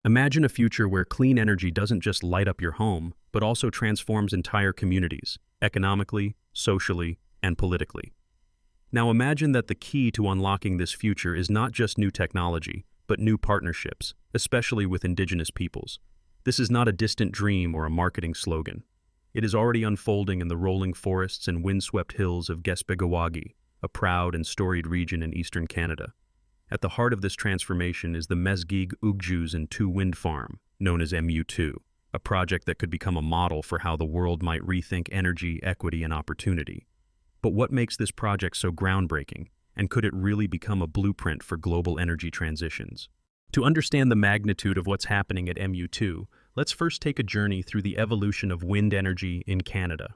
Imagine a future where clean energy doesn't just light up your home, but also transforms entire communities, economically, socially, and politically. Now imagine that the key to unlocking this future is not just new technology, but new partnerships, especially with Indigenous peoples. This is not a distant dream or a marketing slogan. It is already unfolding in the rolling forests and windswept hills of Mesgi'g, a proud and storied region in eastern Canada. At the heart of this transformation is the Mesgi'g wind farm, known as MU2, a project that could become a model for how the world might rethink energy, equity, and opportunity. But what makes this project so groundbreaking, and could it really become a blueprint for global energy transitions? To understand the magnitude of what's happening at MU2, let's first take a journey through the evolution of wind energy in Canada.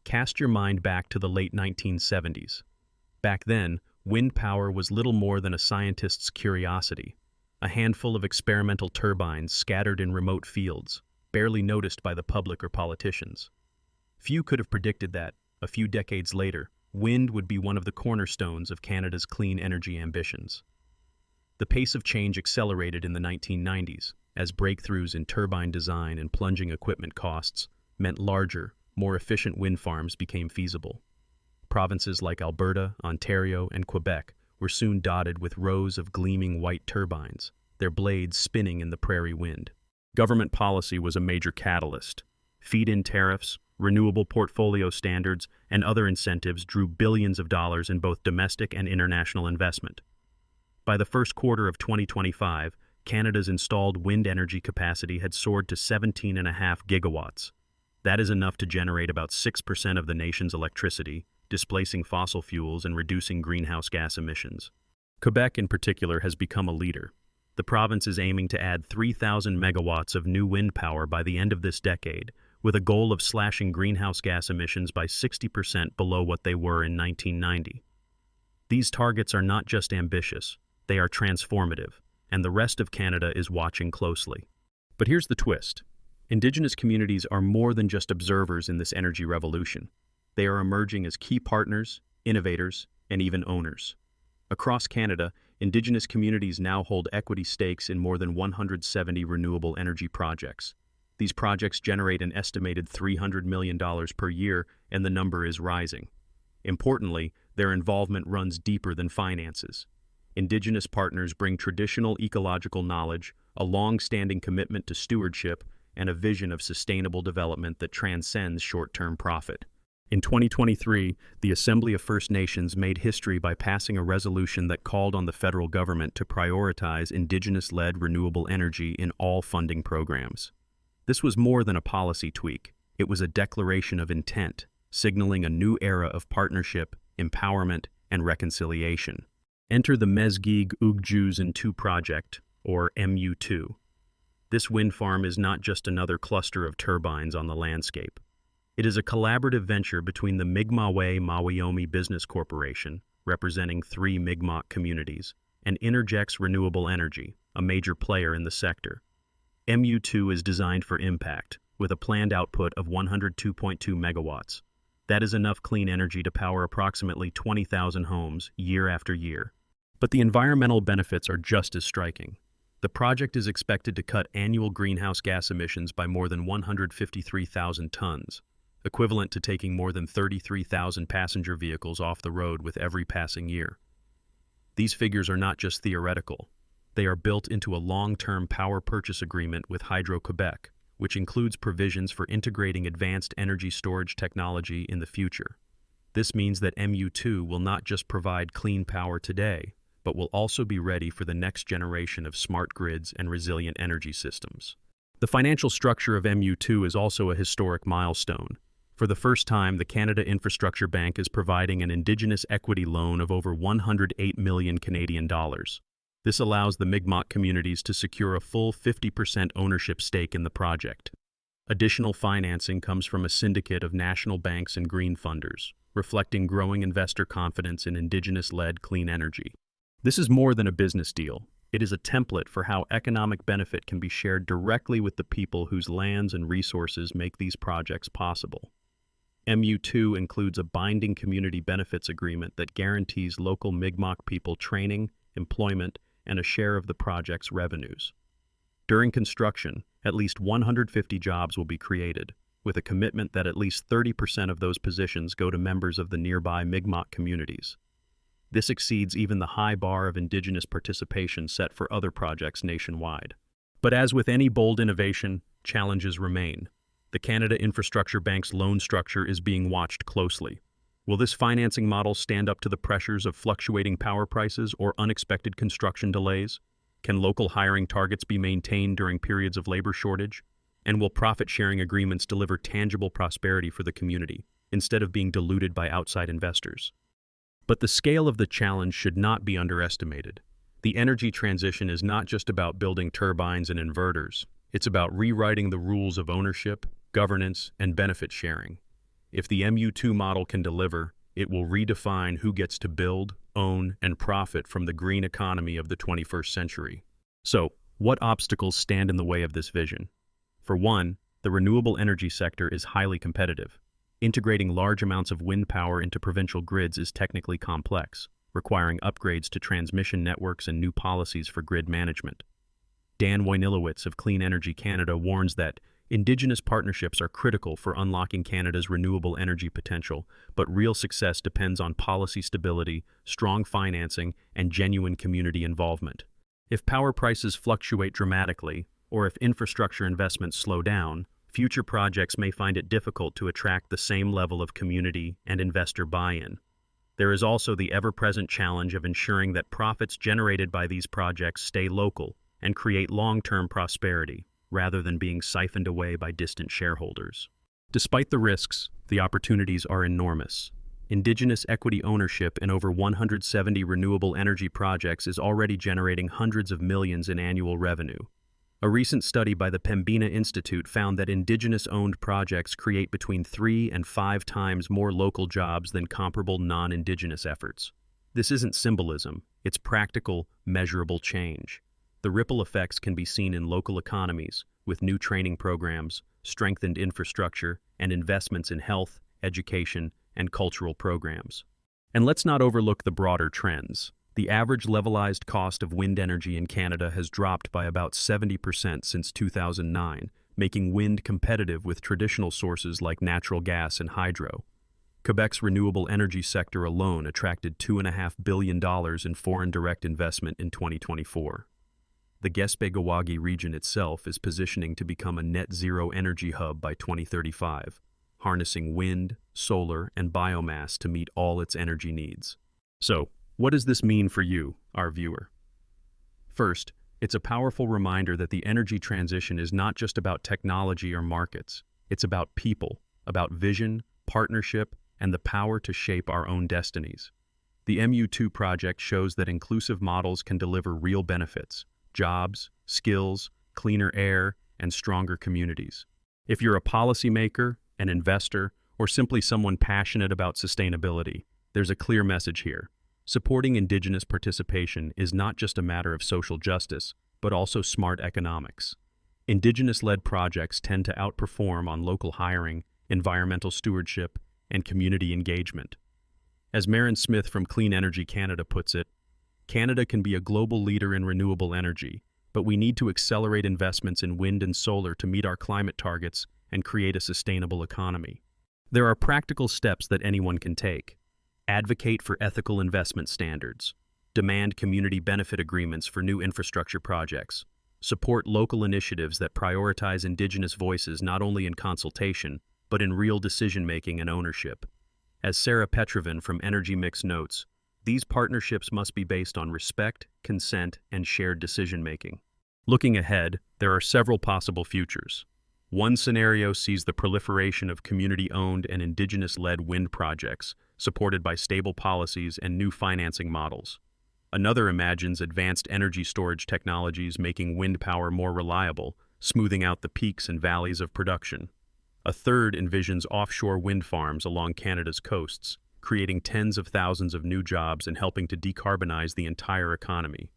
Cast your mind back to the late 1970s. Back then, wind power was little more than a scientist's curiosity, a handful of experimental turbines scattered in remote fields, barely noticed by the public or politicians. Few could have predicted that, a few decades later, wind would be one of the cornerstones of Canada's clean energy ambitions. The pace of change accelerated in the 1990s, as breakthroughs in turbine design and plunging equipment costs meant larger, more efficient wind farms became feasible. Provinces like Alberta, Ontario, and Quebec were soon dotted with rows of gleaming white turbines, their blades spinning in the prairie wind. Government policy was a major catalyst. Feed-in tariffs, renewable portfolio standards, and other incentives drew billions of dollars in both domestic and international investment. By the first quarter of 2025, Canada's installed wind energy capacity had soared to 17.5 gigawatts. That is enough to generate about 6% of the nation's electricity, displacing fossil fuels and reducing greenhouse gas emissions. Quebec, in particular, has become a leader. The province is aiming to add 3,000 megawatts of new wind power by the end of this decade, with a goal of slashing greenhouse gas emissions by 60% below what they were in 1990. These targets are not just ambitious, they are transformative, and the rest of Canada is watching closely. But here's the twist. Indigenous communities are more than just observers in this energy revolution. They are emerging as key partners, innovators, and even owners. Across Canada, Indigenous communities now hold equity stakes in more than 170 renewable energy projects. These projects generate an estimated $300 million per year, and the number is rising. Importantly, their involvement runs deeper than finances. Indigenous partners bring traditional ecological knowledge, a long-standing commitment to stewardship, and a vision of sustainable development that transcends short-term profit. In 2023, the Assembly of First Nations made history by passing a resolution that called on the federal government to prioritize Indigenous-led renewable energy in all funding programs. This was more than a policy tweak. It was a declaration of intent, signaling a new era of partnership, empowerment, and reconciliation. Enter the Mesgi'g project, or MU2. This wind farm is not just another cluster of turbines on the landscape. It is a collaborative venture between the Mi'kmaq Mawiomi Business Corporation, representing 3 Mi'kmaq communities, and Interjex Renewable Energy, a major player in the sector. MU2 is designed for impact, with a planned output of 102.2 megawatts. That is enough clean energy to power approximately 20,000 homes year after year. But the environmental benefits are just as striking. The project is expected to cut annual greenhouse gas emissions by more than 153,000 tons, equivalent to taking more than 33,000 passenger vehicles off the road with every passing year. These figures are not just theoretical. They are built into a long-term power purchase agreement with Hydro-Quebec, which includes provisions for integrating advanced energy storage technology in the future. This means that MU2 will not just provide clean power today, but will also be ready for the next generation of smart grids and resilient energy systems. The financial structure of MU2 is also a historic milestone. For the first time, the Canada Infrastructure Bank is providing an Indigenous equity loan of over 108 million Canadian dollars. This allows the Mi'kmaq communities to secure a full 50% ownership stake in the project. Additional financing comes from a syndicate of national banks and green funders, reflecting growing investor confidence in Indigenous-led clean energy. This is more than a business deal. It is a template for how economic benefit can be shared directly with the people whose lands and resources make these projects possible. MU2 includes a binding community benefits agreement that guarantees local Mi'kmaq people training, employment, and a share of the project's revenues. During construction, at least 150 jobs will be created, with a commitment that at least 30% of those positions go to members of the nearby Mi'kmaq communities. This exceeds even the high bar of Indigenous participation set for other projects nationwide. But as with any bold innovation, challenges remain. The Canada Infrastructure Bank's loan structure is being watched closely. Will this financing model stand up to the pressures of fluctuating power prices or unexpected construction delays? Can local hiring targets be maintained during periods of labor shortage? And will profit-sharing agreements deliver tangible prosperity for the community, instead of being diluted by outside investors? But the scale of the challenge should not be underestimated. The energy transition is not just about building turbines and inverters. It's about rewriting the rules of ownership, governance, and benefit sharing. If the MU2 model can deliver, it will redefine who gets to build, own, and profit from the green economy of the 21st century. So, what obstacles stand in the way of this vision? For one, the renewable energy sector is highly competitive. Integrating large amounts of wind power into provincial grids is technically complex, requiring upgrades to transmission networks and new policies for grid management. Dan Wojnilowicz of Clean Energy Canada warns that Indigenous partnerships are critical for unlocking Canada's renewable energy potential, but real success depends on policy stability, strong financing, and genuine community involvement. If power prices fluctuate dramatically, or if infrastructure investments slow down, future projects may find it difficult to attract the same level of community and investor buy-in. There is also the ever-present challenge of ensuring that profits generated by these projects stay local and create long-term prosperity, rather than being siphoned away by distant shareholders. Despite the risks, the opportunities are enormous. Indigenous equity ownership in over 170 renewable energy projects is already generating hundreds of millions in annual revenue. A recent study by the Pembina Institute found that Indigenous-owned projects create between 3 and 5 times more local jobs than comparable non-Indigenous efforts. This isn't symbolism, it's practical, measurable change. The ripple effects can be seen in local economies, with new training programs, strengthened infrastructure, and investments in health, education, and cultural programs. And let's not overlook the broader trends. The average levelized cost of wind energy in Canada has dropped by about 70% since 2009, making wind competitive with traditional sources like natural gas and hydro. Quebec's renewable energy sector alone attracted $2.5 billion in foreign direct investment in 2024. The Mesgi'g region itself is positioning to become a net-zero energy hub by 2035, harnessing wind, solar, and biomass to meet all its energy needs. So, what does this mean for you, our viewer? First, it's a powerful reminder that the energy transition is not just about technology or markets. It's about people, about vision, partnership, and the power to shape our own destinies. The MU2 project shows that inclusive models can deliver real benefits: jobs, skills, cleaner air, and stronger communities. If you're a policymaker, an investor, or simply someone passionate about sustainability, there's a clear message here. Supporting Indigenous participation is not just a matter of social justice, but also smart economics. Indigenous-led projects tend to outperform on local hiring, environmental stewardship, and community engagement. As Maren Smith from Clean Energy Canada puts it, Canada can be a global leader in renewable energy, but we need to accelerate investments in wind and solar to meet our climate targets and create a sustainable economy. There are practical steps that anyone can take. Advocate for ethical investment standards. Demand community benefit agreements for new infrastructure projects. Support local initiatives that prioritize Indigenous voices not only in consultation, but in real decision-making and ownership. As Sarah Petrovin from Energy Mix notes, these partnerships must be based on respect, consent, and shared decision-making. Looking ahead, there are several possible futures. One scenario sees the proliferation of community-owned and Indigenous-led wind projects, supported by stable policies and new financing models. Another imagines advanced energy storage technologies making wind power more reliable, smoothing out the peaks and valleys of production. A third envisions offshore wind farms along Canada's coasts, creating tens of thousands of new jobs and helping to decarbonize the entire economy.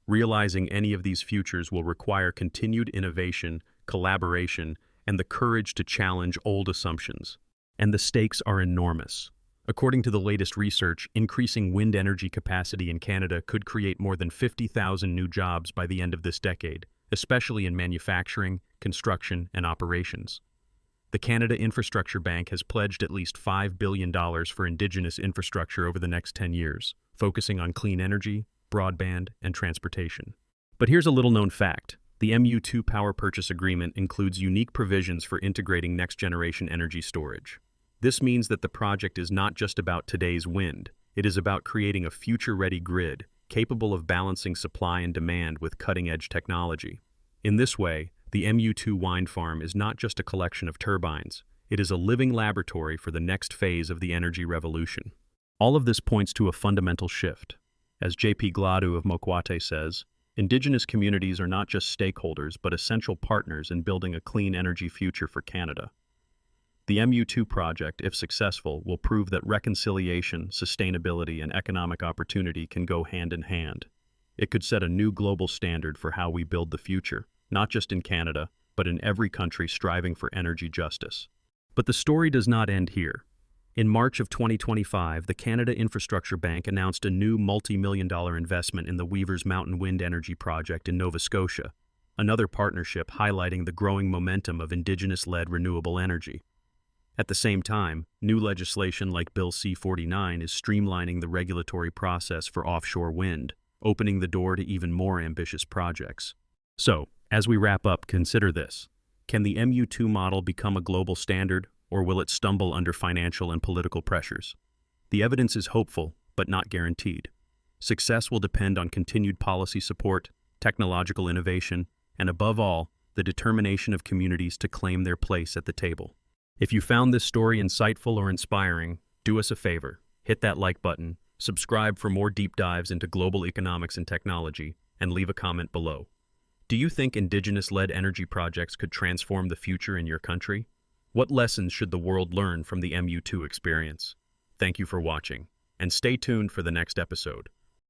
Realizing any of these futures will require continued innovation, collaboration, and the courage to challenge old assumptions. And the stakes are enormous. According to the latest research, increasing wind energy capacity in Canada could create more than 50,000 new jobs by the end of this decade, especially in manufacturing, construction, and operations. The Canada Infrastructure Bank has pledged at least $5 billion for Indigenous infrastructure over the next 10 years, focusing on clean energy, broadband, and transportation. But here's a little-known fact. The MU2 Power Purchase Agreement includes unique provisions for integrating next-generation energy storage. This means that the project is not just about today's wind. It is about creating a future-ready grid, capable of balancing supply and demand with cutting-edge technology. In this way, the MU2 wind farm is not just a collection of turbines. It is a living laboratory for the next phase of the energy revolution. All of this points to a fundamental shift. As J.P. Gladu of Mokwate says, Indigenous communities are not just stakeholders but essential partners in building a clean energy future for Canada. The MU2 project, if successful, will prove that reconciliation, sustainability, and economic opportunity can go hand in hand. It could set a new global standard for how we build the future, not just in Canada, but in every country striving for energy justice. But the story does not end here. In March of 2025, the Canada Infrastructure Bank announced a new multi-million-dollar investment in the Weavers Mountain Wind Energy Project in Nova Scotia, another partnership highlighting the growing momentum of Indigenous-led renewable energy. At the same time, new legislation like Bill C-49 is streamlining the regulatory process for offshore wind, opening the door to even more ambitious projects. So, as we wrap up, consider this. Can the MU2 model become a global standard, or will it stumble under financial and political pressures? The evidence is hopeful, but not guaranteed. Success will depend on continued policy support, technological innovation, and above all, the determination of communities to claim their place at the table. If you found this story insightful or inspiring, do us a favor, hit that like button, subscribe for more deep dives into global economics and technology, and leave a comment below. Do you think Indigenous-led energy projects could transform the future in your country? What lessons should the world learn from the MU2 experience? Thank you for watching, and stay tuned for the next episode.